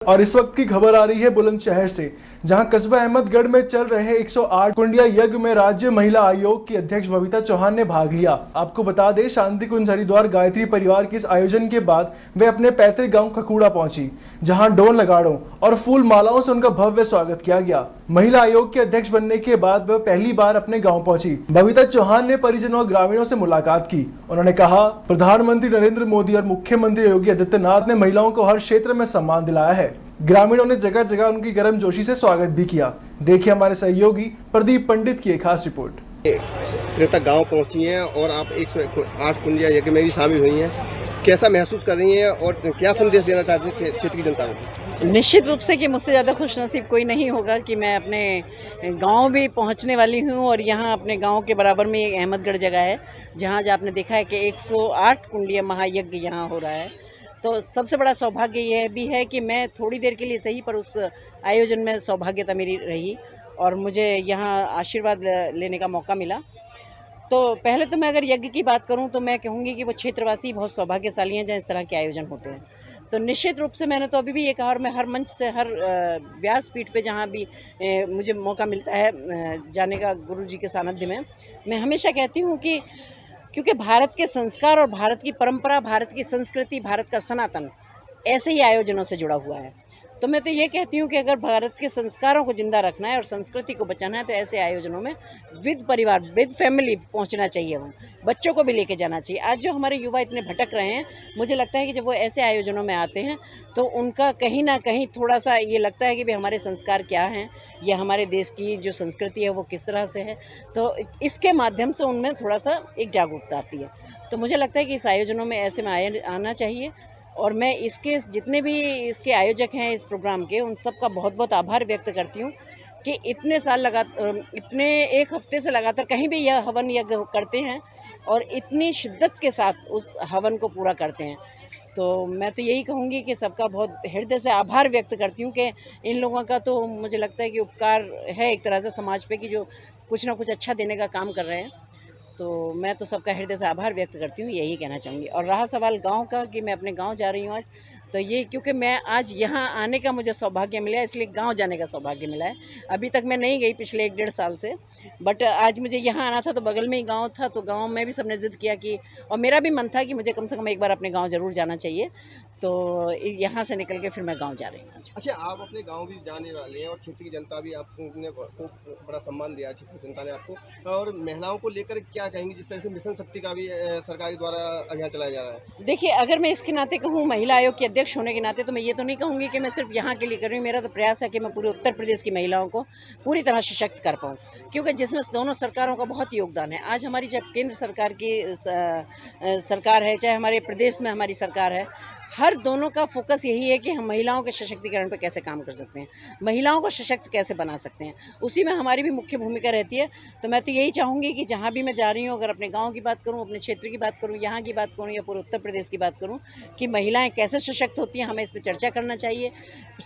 और इस वक्त की खबर आ रही है बुलंदशहर से, जहां कस्बा अहमदगढ़ में चल रहे 108 कुंडिया यज्ञ में राज्य महिला आयोग की अध्यक्ष बबीता चौहान ने भाग लिया। आपको बता दें, शांति कुंज हरिद्वार गायत्री परिवार के इस आयोजन के बाद वे अपने पैतृक गांव खकुड़ा पहुंची, जहां डोन लगाड़ों और फूल मालाओं से उनका भव्य स्वागत किया गया। महिला आयोग के अध्यक्ष बनने के बाद वह पहली बार अपने गाँव पहुंची। बबीता चौहान ने परिजनों और ग्रामीणों से मुलाकात की। उन्होंने कहा, प्रधानमंत्री नरेंद्र मोदी और मुख्यमंत्री योगी आदित्यनाथ ने महिलाओं को हर क्षेत्र में सम्मान दिलाया है। ग्रामीणों ने जगह जगह उनकी गर्मजोशी से स्वागत भी किया। देखिए हमारे सहयोगी प्रदीप पंडित की एक खास रिपोर्ट। तक गांव पहुंची हैं और आप 108 कुंडिया यज्ञ में भी शामिल हुई हैं, कैसा महसूस कर रही हैं और क्या संदेश देना चाहती हैं क्षेत्र की जनता को? निश्चित रूप से कि मुझसे ज़्यादा खुशनसीब कोई नहीं होगा कि मैं अपने गांव भी पहुंचने वाली हूं और यहां अपने गांव के बराबर में एक अहमदगढ़ जगह है, जहां आपने देखा है कि 108 कुंडिया महायज्ञ यहां हो रहा है। तो सबसे बड़ा सौभाग्य यह भी है कि मैं थोड़ी देर के लिए सही पर उस आयोजन में सौभाग्यता मेरी रही और मुझे यहाँ आशीर्वाद लेने का मौका मिला। तो पहले तो मैं अगर यज्ञ की बात करूं तो मैं कहूँगी कि वो क्षेत्रवासी बहुत सौभाग्यशाली हैं जहाँ इस तरह के आयोजन होते हैं। तो निश्चित रूप से मैंने तो अभी भी ये कहा और मैं हर मंच से, हर व्यासपीठ पे जहाँ भी मुझे मौका मिलता है जाने का गुरु जी के सानिध्य में, मैं हमेशा कहती हूँ कि क्योंकि भारत के संस्कार और भारत की परंपरा, भारत की संस्कृति, भारत का सनातन ऐसे ही आयोजनों से जुड़ा हुआ है। तो मैं तो ये कहती हूँ कि अगर भारत के संस्कारों को जिंदा रखना है और संस्कृति को बचाना है तो ऐसे आयोजनों में विद परिवार, विद फैमिली पहुँचना चाहिए, वहाँ बच्चों को भी लेके जाना चाहिए। आज जो हमारे युवा इतने भटक रहे हैं, मुझे लगता है कि जब वो ऐसे आयोजनों में आते हैं तो उनका कहीं ना कहीं थोड़ा सा ये लगता है कि भाई हमारे संस्कार क्या हैं या हमारे देश की जो संस्कृति है वो किस तरह से है। तो इसके माध्यम से उनमें थोड़ा सा एक जागरूकता आती है। तो मुझे लगता है कि इस आयोजनों में ऐसे में आना चाहिए और मैं इसके जितने भी इसके आयोजक हैं इस प्रोग्राम के, उन सब का बहुत बहुत आभार व्यक्त करती हूँ कि इतने साल इतने एक हफ्ते से लगातार कहीं भी यह हवन यज्ञ करते हैं और इतनी शिद्दत के साथ उस हवन को पूरा करते हैं। तो मैं तो यही कहूँगी कि सबका बहुत हृदय से आभार व्यक्त करती हूँ कि इन लोगों का तो मुझे लगता है कि उपकार है एक तरह से समाज पे कि जो कुछ ना कुछ अच्छा देने का काम कर रहे हैं। तो मैं तो सबका हृदय से आभार व्यक्त करती हूँ, यही कहना चाहूँगी। और रहा सवाल गांव का कि मैं अपने गांव जा रही हूँ आज, तो ये क्योंकि मैं आज यहाँ आने का मुझे सौभाग्य मिला है इसलिए गांव जाने का सौभाग्य मिला है। अभी तक मैं नहीं गई पिछले 1-1.5 साल से, बट आज मुझे यहाँ आना था तो बगल में ही गांव था, तो गांव में भी सबने ज़िद किया कि, और मेरा भी मन था कि मुझे कम से कम एक बार अपने गाँव ज़रूर जाना चाहिए। तो यहाँ से निकल के फिर मैं गाँव जा रही हूँ। अच्छा, आप अपने गाँव भी जाने वाले हैं और क्षेत्र की जनता भी आपको बड़ा सम्मान दिया क्षेत्र की जनता ने आपको, और महिलाओं को लेकर क्या कहेंगी जिस तरह से मिशन शक्ति का भी सरकार द्वारा अभियान चलाया जा रहा है? देखिए, अगर मैं इसके नाते कहूँ महिला आयोग के अध्यक्ष होने के नाते, तो मैं ये तो नहीं कहूँगी कि मैं सिर्फ यहाँ के लिए कर रही हूँ। मेरा तो प्रयास है कि मैं पूरे उत्तर प्रदेश की महिलाओं को पूरी तरह सशक्त कर पाऊँ, क्योंकि जिसमें दोनों सरकारों का बहुत योगदान है। आज हमारी जब केंद्र सरकार की सरकार है, चाहे हमारे प्रदेश में हमारी सरकार है, हर दोनों का फोकस यही है कि हम महिलाओं के सशक्तिकरण पर कैसे काम कर सकते हैं, महिलाओं को सशक्त कैसे बना सकते हैं, उसी में हमारी भी मुख्य भूमिका रहती है। तो मैं तो यही चाहूँगी कि जहाँ भी मैं जा रही हूँ, अगर अपने गांव की बात करूँ, अपने क्षेत्र की बात करूँ, यहाँ की बात करूँ या पूरे उत्तर प्रदेश की बात करूँ, कि महिलाएं कैसे सशक्त होती हैं, हमें इस पर चर्चा करना चाहिए।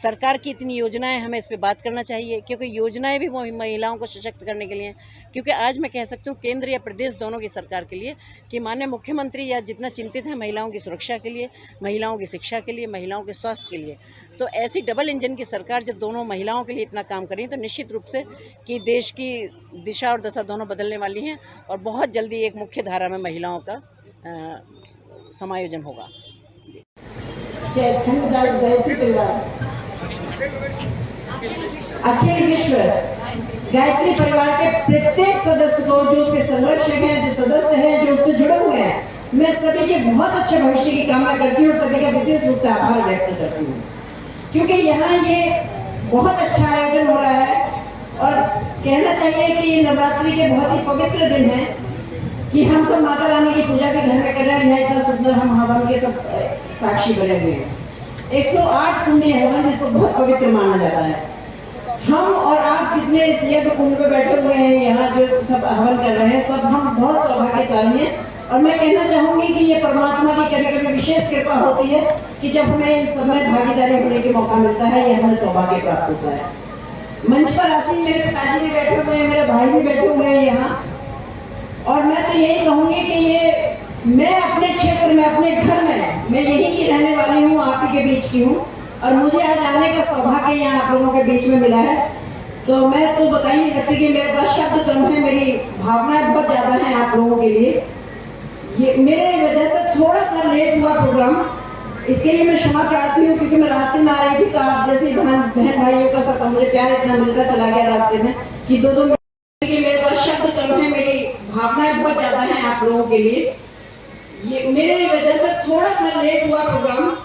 सरकार की इतनी योजनाएं, हमें इस पर बात करना चाहिए, क्योंकि योजनाएं भी वो महिलाओं को सशक्त करने के लिए। क्योंकि आज मैं कह सकती हूँ केंद्र या प्रदेश दोनों की सरकार के लिए कि माननीय मुख्यमंत्री या जितना चिंतित है महिलाओं की सुरक्षा के लिए, महिलाओं की शिक्षा के लिए, महिलाओं के स्वास्थ्य के लिए, तो ऐसी डबल इंजन की सरकार जब दोनों महिलाओं के लिए इतना काम कर रही है, तो निश्चित रूप से कि देश की दिशा और दशा दोनों बदलने वाली हैं और बहुत जल्दी एक मुख्य धारा में महिलाओं का समायोजन होगा। अखिल विश्व गायत्री परिवार के प्रत्येक सदस्य को, जो उसके संरक्षक हैं, जो सदस्य हैं, जो उससे जुड़े हुए हैं, मैं सभी के बहुत अच्छे भविष्य की कामना करती हूँ, सभी का विशेष रूप से आभार व्यक्त करती हूँ, क्योंकि यहाँ ये बहुत अच्छा आयोजन हो रहा है। और कहना चाहिए कि ये नवरात्रि के बहुत ही पवित्र दिन है कि हम सब माता रानी की पूजा भी घर में कर रहे हैं। इतना सुंदर हम हवन के सब साक्षी बने हुए हैं। 108 कुंडिया हवन जिसको बहुत पवित्र माना जाता है। हम और आप जितने इस यज्ञ कुंड में बैठे हुए हैं, यहाँ जो सब हवन कर रहे हैं, सब हम बहुत सौभाग्यशाली हैं। और मैं कहना चाहूंगी कि ये परमात्मा की कभी कभी विशेष कृपा होती है कि जब हमें इन सब में भागीदारी होने के मौका मिलता है, ये हमें सौभाग्य प्राप्त होता है। मंच पर आसीन मेरे पिताजी भी बैठे हुए हैं, मेरे भाई भी बैठे हुए हैं यहाँ, और मैं तो यही कहूंगी कि ये मैं अपने क्षेत्र में, अपने घर में, मैं यहीं की रहने वाली हूँ, आप ही के बीच की हूँ, और मुझे आज आने का सौभाग्य यहाँ आप लोगों के बीच में मिला है। तो मैं तो बता ही नहीं सकती कि मेरे पास शब्द कम है, मेरी भावनाएं बहुत ज़्यादा हैं आप लोगों के लिए। ये मेरे वजह से थोड़ा सा लेट हुआ प्रोग्राम, इसके लिए मैं क्षमा प्रार्थी हूँ, क्योंकि मैं रास्ते में आ रही थी तो आप जैसे बहन भाइयों का सबका मुझे प्यार इतना मिलता चला गया रास्ते में कि दो मेरे पास शब्द कम है, मेरी भावनाएं बहुत ज़्यादा हैं आप लोगों के लिए। ये मेरे वजह से थोड़ा सा लेट हुआ प्रोग्राम,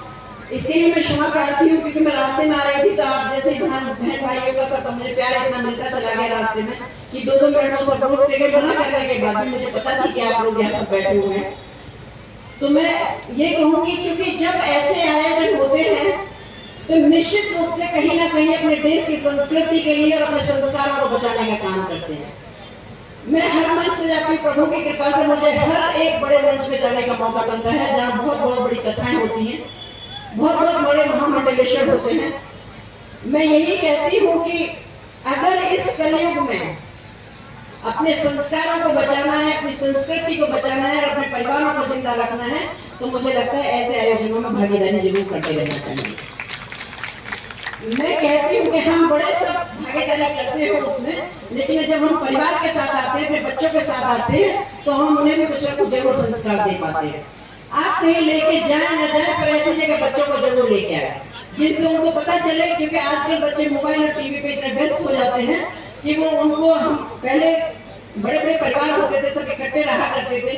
इसके लिए मैं क्षमा प्रार्थी हूँ, क्योंकि मैं रास्ते में आ रही थी तो आप जैसे बहन भाइयों का सबका मुझे प्यार इतना मिलता चला गया रास्ते में कि दो मिनट सब रोक देकर मना करने के बाद भी मुझे पता थी कि आप लोग यहाँ सब बैठे हुए हैं। तो मैं ये कहूँगी, क्योंकि जब ऐसे आयोजन होते हैं तो निश्चित रूप से कहीं ना कहीं अपने देश की संस्कृति के लिए और अपने संस्कारों को बचाने का काम करते हैं। मैं हर मंच से अपनी प्रभु की कृपा से मुझे हर एक बड़े मंच में जाने का मौका मिलता है, जहाँ बहुत बड़ी कथाएं होती हैं, बहुत बड़े महामंडलेश्वर होते हैं। मैं यही कहती हूँ कि अगर इस कलयुग में अपने संस्कारों को बचाना है, अपनी संस्कृति को बचाना है और अपने परिवारों को जिंदा रखना है, तो मुझे लगता है ऐसे आयोजनों में भागीदारी जरूर करते रहना चाहिए। मैं कहती हूँ कि हम बड़े सब भागीदारी करते हैं उसमें, लेकिन जब हम परिवार के साथ आते हैं, अपने बच्चों के साथ आते हैं, तो हम उन्हें भी कुछ ना कुछ जरूर संस्कार दे पाते हैं। आप कहीं लेके जाए न जाए, पर ऐसी जगह बच्चों को जरूर लेके आए जिनसे उनको पता चले, क्योंकि आजकल बच्चे मोबाइल और टीवी पे इतने व्यस्त हो जाते हैं कि वो उनको, हम पहले बड़े परिवार होते थे, सब इकट्ठे रहा करते थे,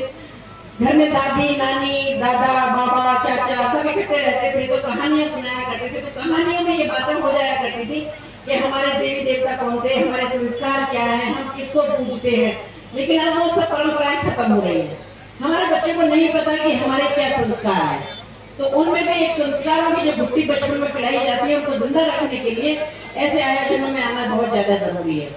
घर में दादी नानी दादा बाबा चाचा सब इकट्ठे रहते थे, तो कहानियां सुनाया करते थे। तो कहानियों में ये बातें हो जाया करती थी कि हमारे देवी देवता कौन थे, हमारे संस्कार क्या है, हम किसको पूजते हैं। लेकिन अब वो सब परंपराएं खत्म हो रही है। हमारे बच्चों को नहीं पता कि हमारे क्या संस्कार है, तो उनमें भी एक संस्कारों की जो भुट्टी बचपन में पिलाई जाती है, उनको जिंदा रखने के लिए ऐसे आयोजनों में आना बहुत ज्यादा जरूरी है।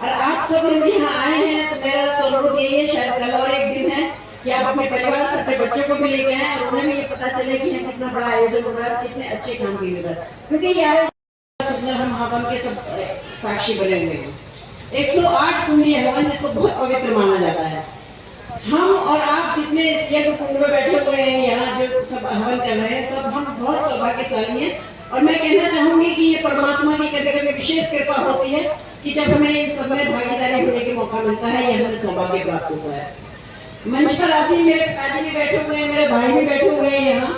और आप सब लोग यहाँ आए हैं, तो मेरा तो अनुरोध यही है, शायद कल और एक दिन है, कि आप अपने परिवार से अपने बच्चों को भी लेके आए और उन्हें भी ये पता चले कि यहाँ कितना बड़ा आयोजन हो रहा है, कितने अच्छे काम किए हुए हैं। क्योंकि ये आयोजन हम हवन के सब साक्षी बने हुए हैं। 108 कुंडी हवन, जिसको बहुत पवित्र माना जाता है। हम और आप जितने इस यज्ञ कुंड में बैठे हुए हैं, यहाँ जो सब हवन कर रहे हैं, सब हम बहुत सौभाग्यशाली हैं। और मैं कहना चाहूंगी कि ये परमात्मा की कभी विशेष कृपा होती है कि जब हमें इन सब में भागीदारी होने का मौका मिलता है, ये हमें सौभाग्य प्राप्त होता है। मंच पर आसीन मेरे पिताजी भी बैठे हुए हैं, मेरे भाई भी बैठे हुए हैं यहाँ,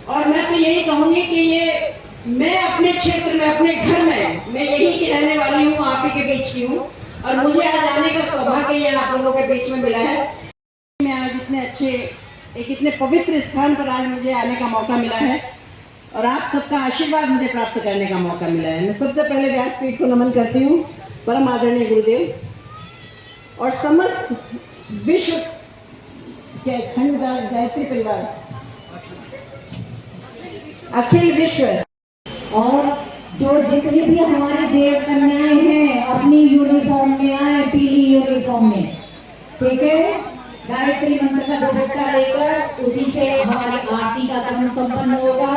और मैं तो यही कहूंगी कि ये मैं अपने क्षेत्र में, अपने घर में, मैं यही की रहने वाली हूँ, आप ही के बीच की हूँ, और मुझे आज आने का सौभाग्य ये आप लोगों के बीच में मिला है। मैं आज इतने अच्छे, एक इतने पवित्र स्थान पर आज मुझे आने का मौका मिला है और आप सबका आशीर्वाद मुझे प्राप्त करने का मौका मिला है। मैं सबसे पहले व्यासपीठ को नमन करती हूँ, परम आदरणीय गुरुदेव और समस्त विश्व के खंडदास गायत्री परिवार, अखिल विश्व, और जो जितनी भी हमारे देव कन्याएं हैं अपनी यूनिफॉर्म में आए, पीली यूनिफॉर्म में, ठीक है। गायत्री मंत्र का दुपट्टा लेकर उसी से हमारी आरती का कर्म संपन्न होगा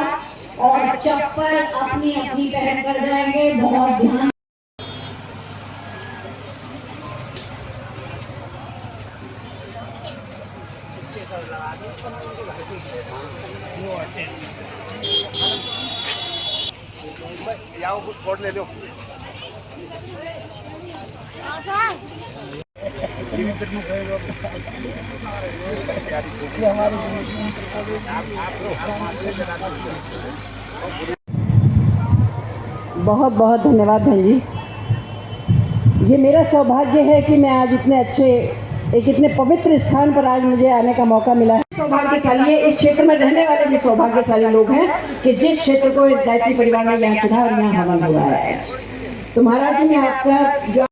और चप्पल अपनी अपनी पहन कर जाएंगे। बहुत ध्यान यहाँ कुछ फोट ले लो। बहुत बहुत धन्यवाद बहन जी। ये मेरा सौभाग्य है कि मैं आज इतने अच्छे, एक इतने पवित्र स्थान पर आज मुझे आने का मौका मिला है। सौभाग्यशाली है, इस क्षेत्र में रहने वाले भी सौभाग्यशाली लोग हैं कि जिस क्षेत्र को इस गायत्री परिवार ने यहाँ चुना और यहाँ हवन हो रहा है। तो महाराज जी, मैं आपका जो